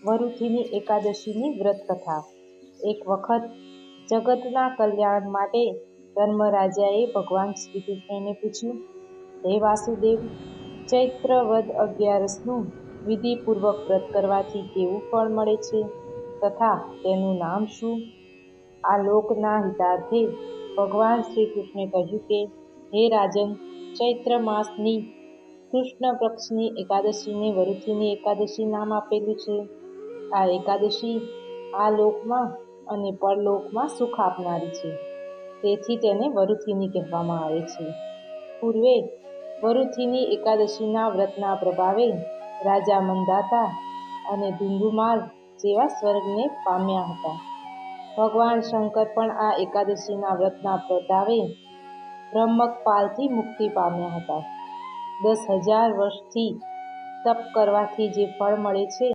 વરુથીની એકાદશીની વ્રત કથા। એક વખત જગતના કલ્યાણ માટે ધર્મરાજાએ ભગવાન શ્રી કૃષ્ણને પૂછ્યું, હે વાસુદેવ, ચૈત્ર વદ 11નું વિધિપૂર્વક વ્રત કરવાથી કેવું ફળ મળે છે તથા તેનું નામ શું? આ લોકના હિતાર્થે ભગવાન શ્રી કૃષ્ણે કહ્યું કે, હે રાજન, ચૈત્ર માસની કૃષ્ણ પક્ષની એકાદશીને વરુથીની એકાદશી નામ આપેલું છે। આ એકાદશી આ લોકમાં અને પરલોકમાં સુખ આપનારી છે, તેથી તેને વરુથીની કહેવામાં આવે છે। પૂર્વે વરુથીની એકાદશીના વ્રતના પ્રભાવે રાજા મંદાતા અને ધુંધુમાર જેવા સ્વર્ગને પામ્યા હતા। ભગવાન શંકર પણ આ એકાદશીના વ્રતના પ્રભાવે બ્રહ્મકપાલથી મુક્તિ પામ્યા હતા। 10,000 વર્ષથી તપ કરવાથી જે ફળ મળે છે